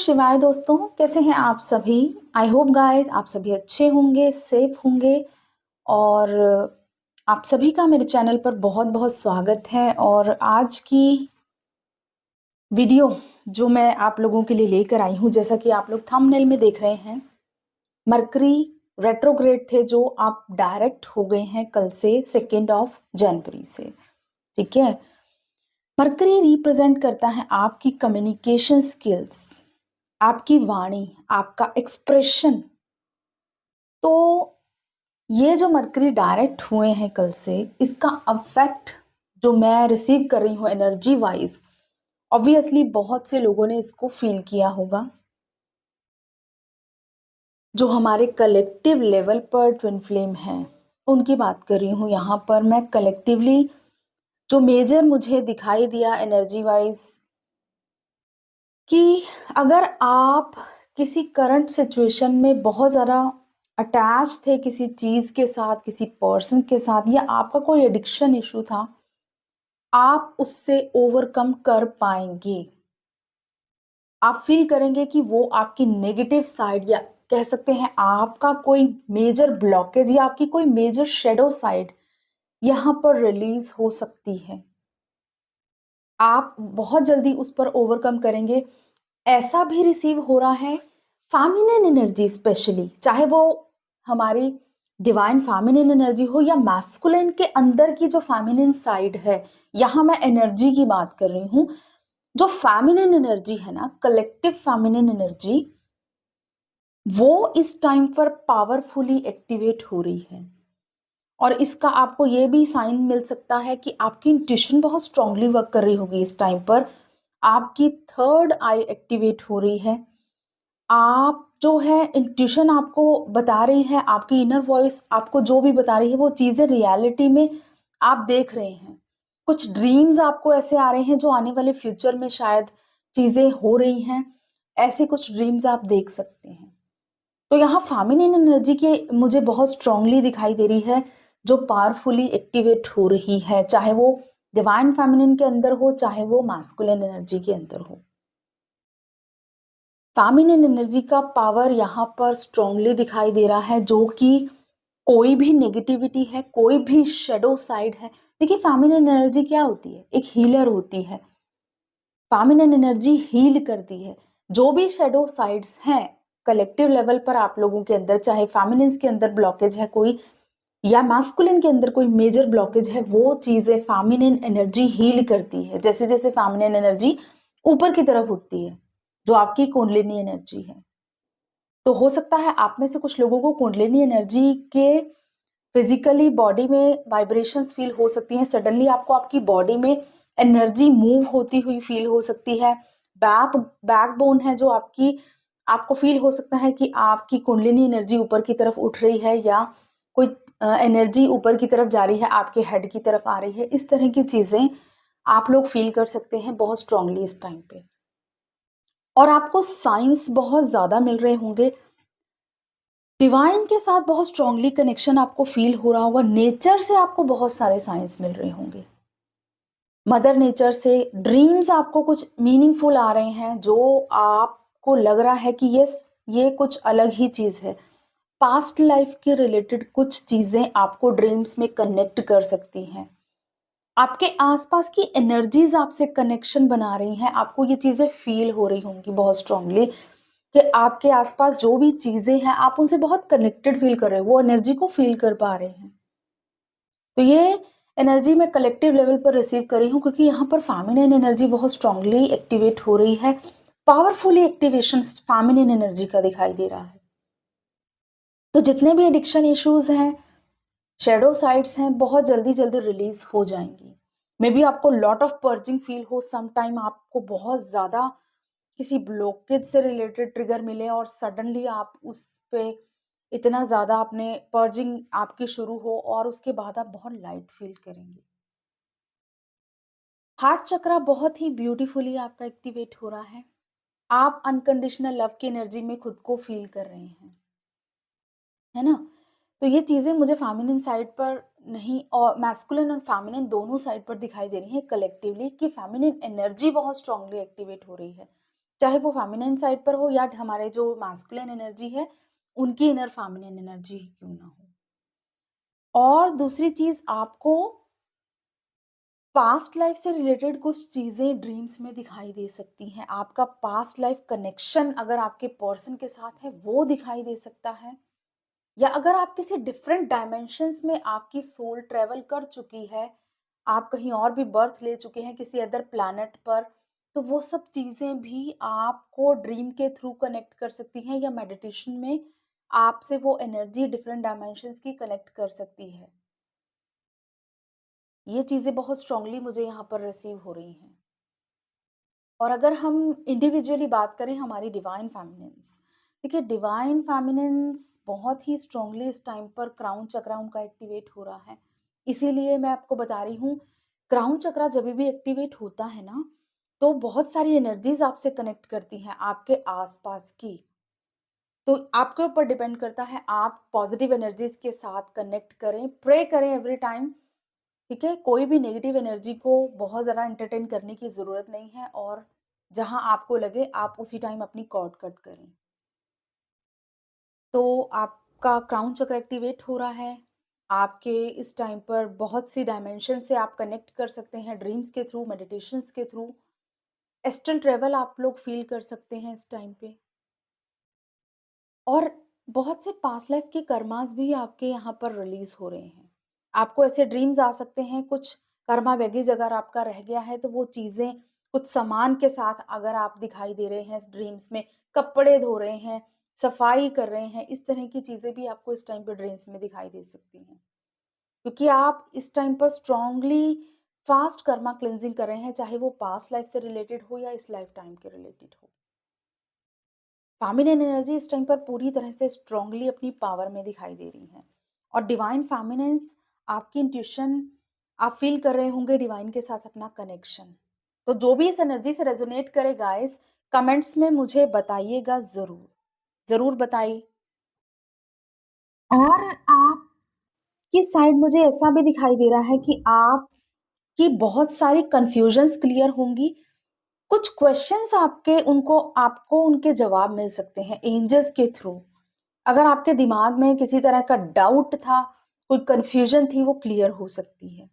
शिवाय दोस्तों, कैसे हैं आप सभी? आई होप गाइस आप सभी अच्छे होंगे, सेफ होंगे और आप सभी का मेरे चैनल पर बहुत-बहुत स्वागत है। और आज की वीडियो जो मैं आप लोगों के लिए लेकर आई हूँ, जैसा कि आप लोग थंबनेल में देख रहे हैं, मरकरी रेट्रोग्रेड थे जो आप डायरेक्ट हो गए हैं कल से 2 जनवरी से। ठीक है, मरकरी रिप्रेजेंट करता है आपकी कम्युनिकेशन स्किल्स, आपकी वाणी, आपका एक्सप्रेशन। तो ये जो मरकरी डायरेक्ट हुए हैं कल से, इसका अफेक्ट जो मैं रिसीव कर रही हूँ एनर्जी वाइज, ऑब्वियसली बहुत से लोगों ने इसको फील किया होगा। जो हमारे कलेक्टिव लेवल पर ट्विन फ्लेम हैं उनकी बात कर रही हूँ यहाँ पर मैं कलेक्टिवली। जो मेजर मुझे दिखाई दिया एनर्जी वाइज कि अगर आप किसी करंट सिचुएशन में बहुत ज़्यादा अटैच थे किसी चीज़ के साथ, किसी पर्सन के साथ, या आपका कोई एडिक्शन इशू था, आप उससे ओवरकम कर पाएंगे। आप फील करेंगे कि वो आपकी नेगेटिव साइड, या कह सकते हैं आपका कोई मेजर ब्लॉकेज या आपकी कोई मेजर शेडो साइड यहाँ पर रिलीज हो सकती है। आप बहुत जल्दी उस पर ओवरकम करेंगे। ऐसा भी रिसीव हो रहा है फेमिनिन एनर्जी, स्पेशली चाहे वो हमारी डिवाइन फेमिनिन एनर्जी हो या मैस्कुलिन के अंदर की जो फेमिनिन साइड है। यहाँ मैं एनर्जी की बात कर रही हूँ। जो फेमिनिन एनर्जी है ना, कलेक्टिव फेमिनिन एनर्जी, वो इस टाइम पर पावरफुली एक्टिवेट हो रही है। और इसका आपको ये भी साइन मिल सकता है कि आपकी इंट्यूशन बहुत स्ट्रांगली वर्क कर रही होगी इस टाइम पर। आपकी थर्ड आई एक्टिवेट हो रही है। आप जो है इंट्यूशन आपको बता रही है, आपकी इनर वॉइस आपको जो भी बता रही है वो चीज़ें रियलिटी में आप देख रहे हैं। कुछ ड्रीम्स आपको ऐसे आ रहे हैं जो आने वाले फ्यूचर में शायद चीज़ें हो रही हैं। ऐसे कुछ ड्रीम्स आप देख सकते हैं। तो यहाँ फेमिनिन एनर्जी के मुझे बहुत स्ट्रांगली दिखाई दे रही है, जो पावरफुली एक्टिवेट हो रही है, चाहे वो डिवाइन फेमिनिन के अंदर हो, चाहे वो मैस्कुलिन एनर्जी के अंदर हो। फेमिनिन एनर्जी का पावर यहाँ पर स्ट्रांगली दिखाई दे रहा है, जो कि कोई भी नेगेटिविटी है, कोई भी शेडो साइड है। देखिए, फेमिनिन एनर्जी क्या होती है? एक हीलर होती है। फेमिनिन एनर्जी हील करती है। जो भी शेडो साइड्स हैं कलेक्टिव लेवल पर आप लोगों के अंदर, चाहे फेमिनिन के अंदर ब्लॉकेज है कोई या मैस्कुलिन के अंदर कोई मेजर ब्लॉकेज है, वो चीजें फेमिनिन एनर्जी हील करती है। जैसे जैसे फेमिनिन एनर्जी ऊपर की तरफ उठती है, जो आपकी कुंडलिनी एनर्जी है। तो हो सकता है आप में से कुछ लोगों को कुंडलिनी एनर्जी के फिजिकली बॉडी में वाइब्रेशंस फील हो सकती हैं। सडनली आपको आपकी बॉडी में एनर्जी मूव होती हुई फील हो सकती है। बैकबोन है जो आपकी, आपको फील हो सकता है कि आपकी कुंडलिनी एनर्जी ऊपर की तरफ उठ रही है, या कोई एनर्जी ऊपर की तरफ जा रही है, आपके हेड की तरफ आ रही है। इस तरह की चीजें आप लोग फील कर सकते हैं बहुत स्ट्रांगली इस टाइम पे। और आपको साइंस बहुत ज्यादा मिल रहे होंगे। डिवाइन के साथ बहुत स्ट्रांगली कनेक्शन आपको फील हो रहा होगा। नेचर से आपको बहुत सारे साइंस मिल रहे होंगे। मदर नेचर से ड्रीम्स आपको कुछ मीनिंगफुल आ रहे हैं, जो आपको लग रहा है कि ये कुछ अलग ही चीज है। पास्ट लाइफ के रिलेटेड कुछ चीजें आपको ड्रीम्स में कनेक्ट कर सकती हैं। आपके आसपास की एनर्जीज आपसे कनेक्शन बना रही हैं। आपको ये चीजें फील हो रही होंगी बहुत स्ट्रांगली कि आपके आसपास जो भी चीजें हैं आप उनसे बहुत कनेक्टेड फील कर रहे हो, वो एनर्जी को फील कर पा रहे हैं। तो ये एनर्जी मैं कलेक्टिव लेवल पर रिसीव कर रही हूँ, क्योंकि यहाँ पर फेमिनिन एनर्जी बहुत स्ट्रांगली एक्टिवेट हो रही है। पावरफुली एक्टिवेशन फेमिनिन एनर्जी का दिखाई दे रहा है। तो जितने भी एडिक्शन इश्यूज हैं, शेडो साइड्स हैं, बहुत जल्दी जल्दी रिलीज हो जाएंगी। मे बी आपको लॉट ऑफ पर्जिंग फील हो, सम टाइम आपको बहुत ज्यादा किसी ब्लॉकेज से रिलेटेड ट्रिगर मिले और सडनली आप उस पे इतना ज्यादा आपने पर्जिंग आपकी शुरू हो और उसके बाद आप बहुत लाइट फील करेंगे। हार्ट चक्रा बहुत ही ब्यूटीफुली आपका एक्टिवेट हो रहा है। आप अनकंडीशनल लव की एनर्जी में खुद को फील कर रहे हैं, है ना? तो ये चीजें मुझे फेमिनिन साइड पर नहीं, और मैस्कुलिन और फेमिनिन दोनों साइड पर दिखाई दे रही है कलेक्टिवली, कि फेमिनिन एनर्जी बहुत स्ट्रांगली एक्टिवेट हो रही है। चाहे वो फेमिनिन साइड पर हो या हमारे जो मैस्कुलिन एनर्जी है, उनकी इनर फेमिनिन एनर्जी ही क्यों ना हो। और दूसरी चीज़, आपको पास्ट लाइफ से रिलेटेड कुछ चीज़ें ड्रीम्स में दिखाई दे सकती हैं। आपका पास्ट लाइफ कनेक्शन अगर आपके पर्सन के साथ है, वो दिखाई दे सकता है। या अगर आप किसी डिफरेंट डायमेंशंस में आपकी सोल ट्रैवल कर चुकी है, आप कहीं और भी बर्थ ले चुके हैं किसी अदर प्लैनेट पर, तो वो सब चीज़ें भी आपको ड्रीम के थ्रू कनेक्ट कर सकती हैं, या मेडिटेशन में आपसे वो एनर्जी डिफरेंट डायमेंशंस की कनेक्ट कर सकती है। ये चीज़ें बहुत स्ट्रांगली मुझे यहाँ पर रिसीव हो रही हैं। और अगर हम इंडिविजुअली बात करें हमारी डिवाइन फेमिनिन्स, देखिए डिवाइन फेमिनिन्स बहुत ही स्ट्रांगली इस टाइम पर क्राउन चक्रा उनका एक्टिवेट हो रहा है। इसीलिए मैं आपको बता रही हूँ, क्राउन चक्रा जब भी एक्टिवेट होता है ना, तो बहुत सारी एनर्जीज आपसे कनेक्ट करती हैं आपके आसपास की। तो आपके ऊपर डिपेंड करता है, आप पॉजिटिव एनर्जीज के साथ कनेक्ट करें, प्रे करें एवरी टाइम। ठीक है? कोई भी नेगेटिव एनर्जी को बहुत ज़्यादा एंटरटेन करने की ज़रूरत नहीं है, और जहाँ आपको लगे आप उसी टाइम अपनी कॉर्ड कट करें। तो आपका क्राउन चक्र एक्टिवेट हो रहा है। आपके इस टाइम पर बहुत सी डायमेंशन से आप कनेक्ट कर सकते हैं ड्रीम्स के थ्रू, मेडिटेशंस के थ्रू। एस्ट्रल ट्रैवल आप लोग फ़ील कर सकते हैं इस टाइम पे। और बहुत से पास्ट लाइफ के कर्मास भी आपके यहाँ पर रिलीज़ हो रहे हैं। आपको ऐसे ड्रीम्स आ सकते हैं, कुछ कर्मा बैगेज अगर आपका रह गया है, तो वो चीज़ें कुछ सामान के साथ अगर आप दिखाई दे रहे हैं इस ड्रीम्स में, कपड़े धो रहे हैं, सफाई कर रहे हैं, इस तरह की चीज़ें भी आपको इस टाइम पे ड्रीम्स में दिखाई दे सकती हैं। क्योंकि आप इस टाइम पर स्ट्रांगली फास्ट कर्मा क्लींजिंग कर रहे हैं, चाहे वो पास्ट लाइफ से रिलेटेड हो या इस लाइफ टाइम के रिलेटेड हो। फेमिनिन एनर्जी इस टाइम पर पूरी तरह से स्ट्रांगली अपनी पावर में दिखाई दे रही है। और डिवाइन फेमिनिन्स, आपकी इंट्यूशन, आप फील कर रहे होंगे डिवाइन के साथ अपना कनेक्शन। तो जो भी इस एनर्जी से रेजोनेट करे गाइस, कमेंट्स में मुझे बताइएगा ज़रूर। ज़रूर बताइए। और आपकी साइड मुझे ऐसा भी दिखाई दे रहा है कि आपकी बहुत सारी कन्फ्यूजन्स क्लियर होंगी। कुछ क्वेश्चंस आपको उनके जवाब मिल सकते हैं एंजल्स के थ्रू। अगर आपके दिमाग में किसी तरह का डाउट था, कोई कन्फ्यूजन थी, वो क्लियर हो सकती है।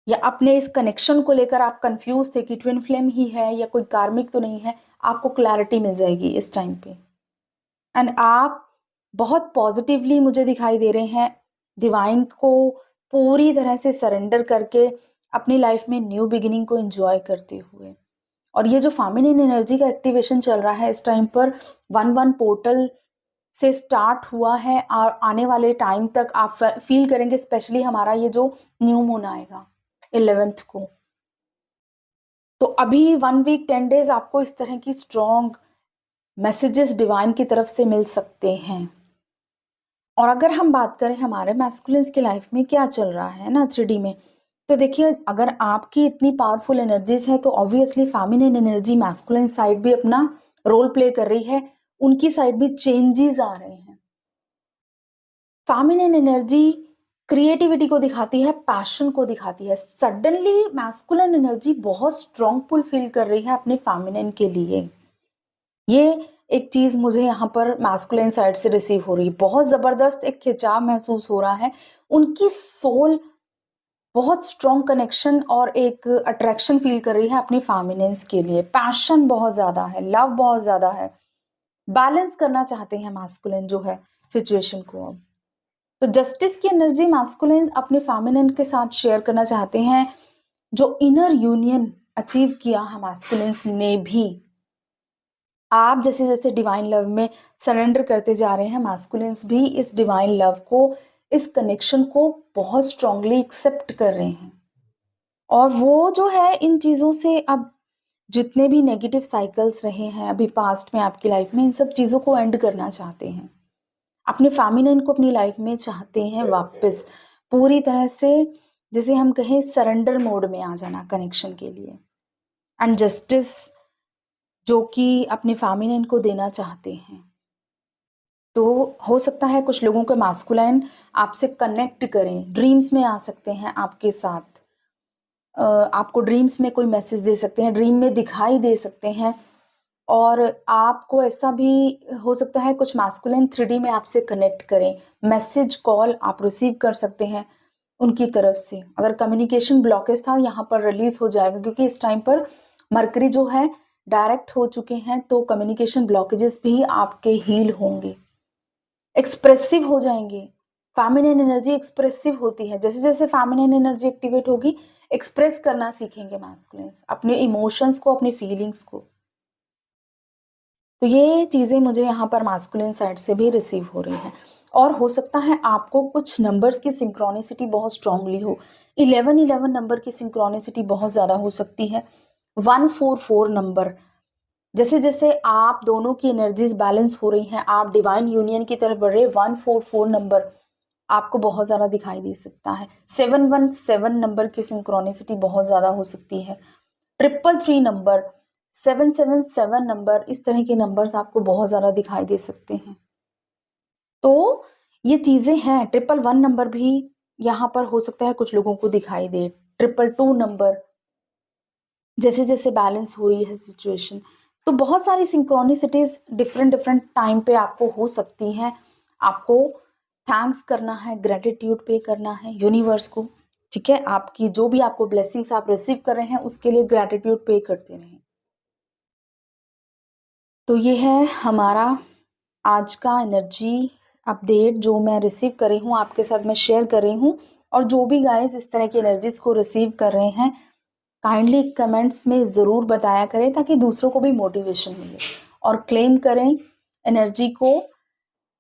या अपने इस कनेक्शन को लेकर आप कन्फ्यूज थे कि ट्विन फ्लेम ही है या कोई कार्मिक तो नहीं है, आपको क्लैरिटी मिल जाएगी इस टाइम पे। एंड आप बहुत पॉजिटिवली मुझे दिखाई दे रहे हैं, डिवाइन को पूरी तरह से सरेंडर करके अपनी लाइफ में न्यू बिगिनिंग को एंजॉय करते हुए। और ये जो फेमिनिन एनर्जी का एक्टिवेशन चल रहा है इस टाइम पर, 1-1 पोर्टल से स्टार्ट हुआ है, और आने वाले टाइम तक आप फील करेंगे, स्पेशली हमारा ये जो न्यू मून आएगा 11th को। तो अभी 1 वीक 10 डेज आपको इस तरह की स्ट्रॉन्ग मैसेजेस डिवाइन की तरफ से मिल सकते हैं। और अगर हम बात करें हमारे मैस्कुलिन्स की लाइफ में क्या चल रहा है ना 3D में, तो देखिए अगर आपकी इतनी पावरफुल एनर्जीज है, तो obviously feminine energy masculine side भी अपना रोल प्ले कर रही है, उनकी साइड भी चेंजेस आ रहे हैं। फेमिनिन एनर्जी क्रिएटिविटी को दिखाती है, पैशन को दिखाती है। सडनली मैस्कुलिन एनर्जी बहुत स्ट्रॉन्ग पुल फील कर रही है अपने फेमिनिन के लिए। ये एक चीज़ मुझे यहाँ पर मैस्कुलिन साइड से रिसीव हो रही है। बहुत ज़बरदस्त एक खिंचाव महसूस हो रहा है। उनकी सोल बहुत स्ट्रॉन्ग कनेक्शन और एक अट्रैक्शन फील कर रही है अपनी फेमिनिन्स के लिए। पैशन बहुत ज़्यादा है, लव बहुत ज़्यादा है। बैलेंस करना चाहते हैं मैस्कुलिन जो है सिचुएशन को अब। तो जस्टिस की एनर्जी मैस्कुलिन्स अपने फेमिनिन के साथ शेयर करना चाहते हैं। जो इनर यूनियन अचीव किया है मैस्कुलिन्स ने भी, आप जैसे-जैसे डिवाइन लव में सरेंडर करते जा रहे हैं, मैस्कुलिन्स भी इस डिवाइन लव को, इस कनेक्शन को बहुत स्ट्रांगली एक्सेप्ट कर रहे हैं। और वो जो है इन चीज़ों से अब जितने भी नेगेटिव साइकिल्स रहे हैं अभी पास्ट में आपकी लाइफ में, इन सब चीज़ों को एंड करना चाहते हैं। अपने फेमिनिन को अपनी लाइफ में चाहते हैं वापस पूरी तरह से, जिसे हम कहें सरेंडर मोड में आ जाना कनेक्शन के लिए। एंड जस्टिस जो कि अपने फेमिनिन को देना चाहते हैं। तो हो सकता है कुछ लोगों के मैस्कुलाइन आपसे कनेक्ट करें, ड्रीम्स में आ सकते हैं आपके साथ। आपको ड्रीम्स में कोई मैसेज दे सकते हैं, ड्रीम में दिखाई दे सकते हैं। और आपको ऐसा भी हो सकता है कुछ मैस्कुलिन 3D में आपसे कनेक्ट करें, मैसेज कॉल आप रिसीव कर सकते हैं उनकी तरफ से। अगर कम्युनिकेशन ब्लॉकेज था यहाँ पर रिलीज हो जाएगा, क्योंकि इस टाइम पर मरकरी जो है डायरेक्ट हो चुके हैं, तो कम्युनिकेशन ब्लॉकेजेस भी आपके हील होंगे, एक्सप्रेसिव हो जाएंगे। फेमिनिन एनर्जी एक्सप्रेसिव होती है, जैसे जैसे फेमिनिन एनर्जी एक्टिवेट होगी एक्सप्रेस करना सीखेंगे मैस्कुलिन्स, अपने इमोशंस को, अपने फीलिंग्स को। तो ये चीजें मुझे यहाँ पर मैस्कुलिन साइड से भी रिसीव हो रही हैं। और हो सकता है आपको कुछ नंबर्स की सिंक्रोनिसिटी बहुत स्ट्रांगली हो। 11 नंबर की सिंक्रोनिसिटी बहुत ज्यादा हो सकती है। 144 नंबर, जैसे जैसे आप दोनों की एनर्जीज बैलेंस हो रही हैं, आप डिवाइन यूनियन की तरफ बढ़ रहे, 144 नंबर आपको बहुत ज्यादा दिखाई दे सकता है। 717 नंबर की सिंक्रोनिसिटी बहुत ज्यादा हो सकती है। 333 नंबर, 777 नंबर, इस तरह के नंबर्स आपको बहुत ज्यादा दिखाई दे सकते हैं। तो ये चीजें हैं। 111 नंबर भी यहाँ पर हो सकता है कुछ लोगों को दिखाई दे। 222 नंबर, जैसे जैसे बैलेंस हो रही है सिचुएशन, तो बहुत सारी सिंक्रोनिसिटीज डिफरेंट डिफरेंट टाइम पे आपको हो सकती हैं। आपको थैंक्स करना है, ग्रेटिट्यूड पे करना है यूनिवर्स को, ठीक है। आपकी जो भी आपको ब्लेसिंग्स आप रिसीव कर रहे हैं उसके लिए ग्रेटिट्यूड पे करते रहें। तो ये है हमारा आज का एनर्जी अपडेट जो मैं रिसीव कर रही हूँ, आपके साथ मैं शेयर कर रही हूँ। और जो भी गाइस इस तरह की एनर्जीज को रिसीव कर रहे हैं, काइंडली कमेंट्स में ज़रूर बताया करें ताकि दूसरों को भी मोटिवेशन मिले और क्लेम करें एनर्जी को।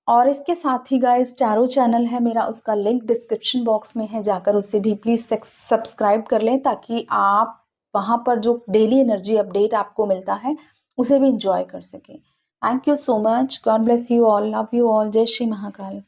और इसके साथ ही गाइस टैरो चैनल है मेरा, उसका लिंक डिस्क्रिप्शन बॉक्स में है, जाकर उसे भी प्लीज़ सब्सक्राइब कर लें ताकि आप वहाँ पर जो डेली एनर्जी अपडेट आपको मिलता है उसे भी इंजॉय कर सकें। Thank you so much, God bless you all, love you all, जय श्री महाकाल।